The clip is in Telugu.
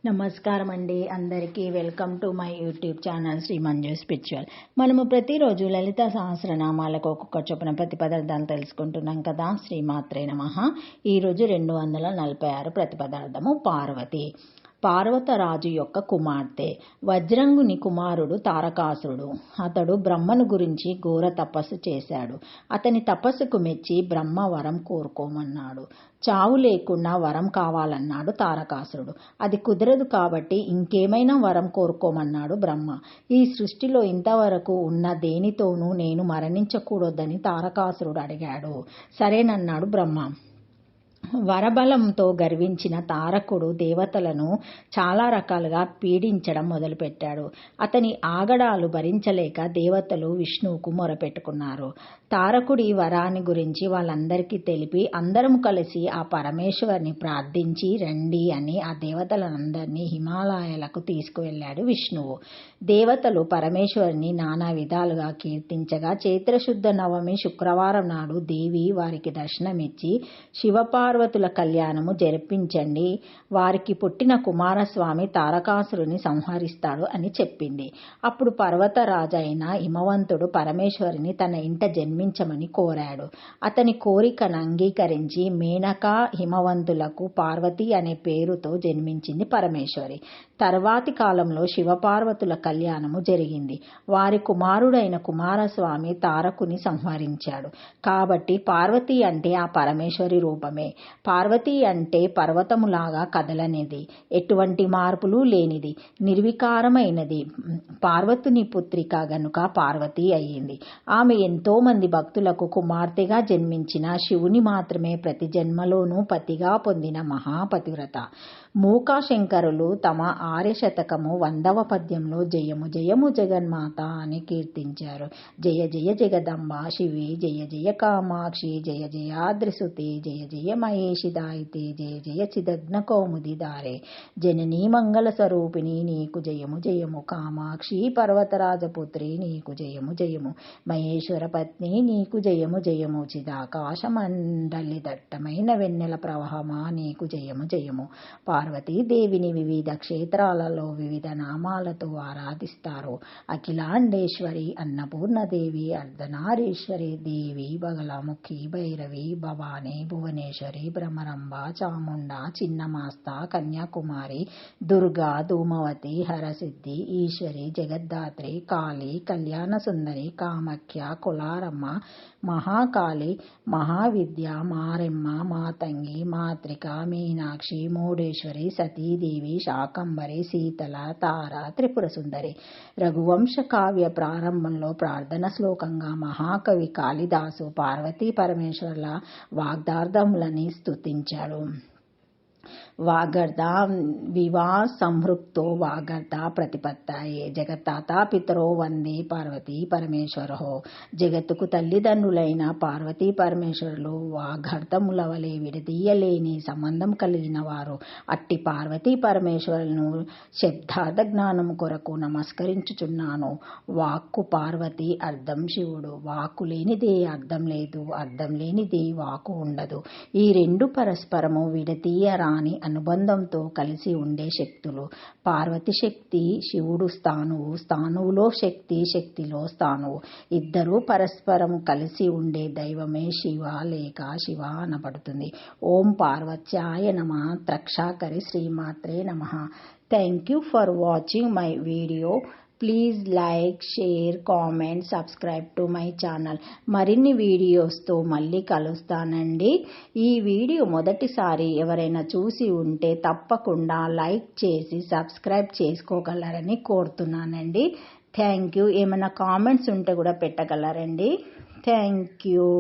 నమస్కారం అండి. అందరికీ welcome to my YouTube channel Shri Manju spiritual. మనము ప్రతిరోజు లలిత సహస్రనామాలకు ఒక్కొక్క చొప్పున ప్రతిపదార్థాలు తెలుసుకుంటున్నాం కదా. శ్రీమాత్రే నమః. ఈరోజు 246 ప్రతిపదార్థము పార్వతి. పార్వతరాజు యొక్క కుమార్తె. వజ్రంగుని కుమారుడు తారకాసురుడు. అతడు బ్రహ్మను గురించి ఘోర తపస్సు చేశాడు. అతని తపస్సుకు మెచ్చి బ్రహ్మ వరం కోరుకోమన్నాడు. చావు లేకుండా వరం కావాలన్నాడు తారకాసురుడు. అది కుదరదు కాబట్టి ఇంకేమైనా వరం కోరుకోమన్నాడు బ్రహ్మ. ఈ సృష్టిలో ఇంతవరకు ఉన్న దేనితోనూ నేను మరణించకూడదని తారకాసురుడు అడిగాడు. సరేనన్నాడు బ్రహ్మ. వరబలంతో గర్వించిన తారకుడు దేవతలను చాలా రకాలుగా పీడించడం మొదలుపెట్టాడు. అతని ఆగడాలు భరించలేక దేవతలు విష్ణువుకు మొరపెట్టుకున్నారు. తారకుడి వరాన్ని గురించి వాళ్ళందరికీ తెలిపి అందరం కలిసి ఆ పరమేశ్వరుని ప్రార్థించి రండి అని ఆ దేవతలందరినీ హిమాలయాలకు తీసుకువెళ్ళాడు విష్ణువు. దేవతలు పరమేశ్వరుని నానా విధాలుగా కీర్తించగా చైత్రశుద్ధ నవమి శుక్రవారం నాడు దేవి వారికి దర్శనమిచ్చి శివపార్వతుల కళ్యాణము జరిపించండి, వారికి పుట్టిన కుమారస్వామి తారకాసురుని సంహరిస్తాడు అని చెప్పింది. అప్పుడు పర్వతరాజైన హిమవంతుడు పరమేశ్వరుని తన ఇంట జన్మించమని కోరాడు. అతని కోరికను అంగీకరించి మేనకా హిమవంతులకు పార్వతి అనే పేరుతో జన్మించింది పరమేశ్వరి. తర్వాతి కాలంలో శివపార్వతుల కళ్యాణము జరిగింది. వారి కుమారుడైన కుమారస్వామి తారకుని సంహరించాడు. కాబట్టి పార్వతి అంటే ఆ పరమేశ్వరి రూపమే. పార్వతి అంటే పర్వతములాగా కదలనిది, ఎటువంటి మార్పులు లేనిది, నిర్వికారమైనది. పార్వతుని పుత్రిక గనుక పార్వతి అయ్యింది. ఆమె ఎంతో మంది భక్తులకు కుమార్తెగా జన్మించిన శివుని మాత్రమే ప్రతి జన్మలోనూ పతిగా పొందిన మహాపతివ్రత. మూకాశంకరులు తమ ఆర్యశతకము 100వ పద్యంలో జయము జయము జగన్మాత అని కీర్తించారు. జయ జయ జగదంబ శివి, జయ జయ కామాక్షి, జయ జయాద్రిసుతే, జయ జయ మహేషిదాయితే, జయ జయ చిదగ్న కౌముది దారే, జననీ మంగళ స్వరూపిణి నీకు జయము జయము, కామాక్షి పర్వతరాజపుత్రి నీకు జయము జయము, మహేశ్వర పత్ని నీకు జయము జయము, చిదాకాశ మండలి దట్టమైన వెన్నెల ప్రవాహమా నీకు జయము జయము. పార్వతీదేవిని వివిధ క్షేత్రాలలో వివిధ నామాలతో ఆరాధిస్తారు. అఖిలాండేశ్వరి, అన్నపూర్ణదేవి, అర్ధనారీశ్వరి, దేవి, బగలాముఖి, భైరవి, భవాని, భువనేశ్వరి, భ్రమరంబ, చాముండ, చిన్నమాస్త, కన్యాకుమారి, దుర్గా, ధూమవతి, హరసిద్ధి, ఈశ్వరి, జగద్ధాత్రి, కాళీ, కళ్యాణ సుందరి, కామాఖ్య, కులారమ్మ, మహాకాళి, మహావిద్య, మారెమ్మ, మాతంగి, మాత్రిక, మీనాక్షి, మూడేశ్వరి, సతీదేవి, శాకంబరి, శీతల, తార, త్రిపుర సుందరి. రఘువంశ కావ్య ప్రారంభంలో ప్రార్థన శ్లోకంగా మహాకవి కాళిదాసు పార్వతీ పరమేశ్వర్ల వాగ్దార్థములని స్తుతించాడు. వాగర్ధ వివా సంహృక్తో వాగర్ధ ప్రతిపత్తాయే, జగత్తాత పితరో వందే పార్వతీ పరమేశ్వరో. జగత్తుకు తల్లిదండ్రులైన పార్వతీ పరమేశ్వరులు వాగర్ధముల వలె విడదీయలేని సంబంధం కలిగిన వారు. అట్టి పార్వతీ పరమేశ్వరులను శబ్దార్థ జ్ఞానము కొరకు నమస్కరించుచున్నాను. వాక్కు పార్వతి, అర్థం శివుడు. వాక్కు లేనిదే అర్థం లేదు, అర్థం లేనిదే వాక్కు ఉండదు. ఈ రెండు పరస్పరము విడదీయరాని అనుబంధంతో కలిసి ఉండే శక్తులు. పార్వతి శక్తి, శివుడు స్థానువు, స్థానువులో శక్తి, శక్తిలో స్థానువు. ఇద్దరూ పరస్పరం కలిసి ఉండే దైవమే శివ లేక శివ అనబడుతుంది. ఓం పార్వత్యాయ నమః. త్రక్షాకరి శ్రీమాత్రే నమః. Thank you for watching my video. Please like, share, comment, subscribe to my channel. మరిన్ని వీడియోస్తో మళ్ళీ కలుస్తానండి. ఈ వీడియో మొదటిసారి ఎవరైనా చూసి ఉంటే తప్పకుండా లైక్ చేసి సబ్స్క్రైబ్ చేసుకోగలరని కోరుతున్నానండి. Thank you. ఏమైనా కామెంట్స్ ఉంటే కూడా పెట్టగలరండి. Thank you.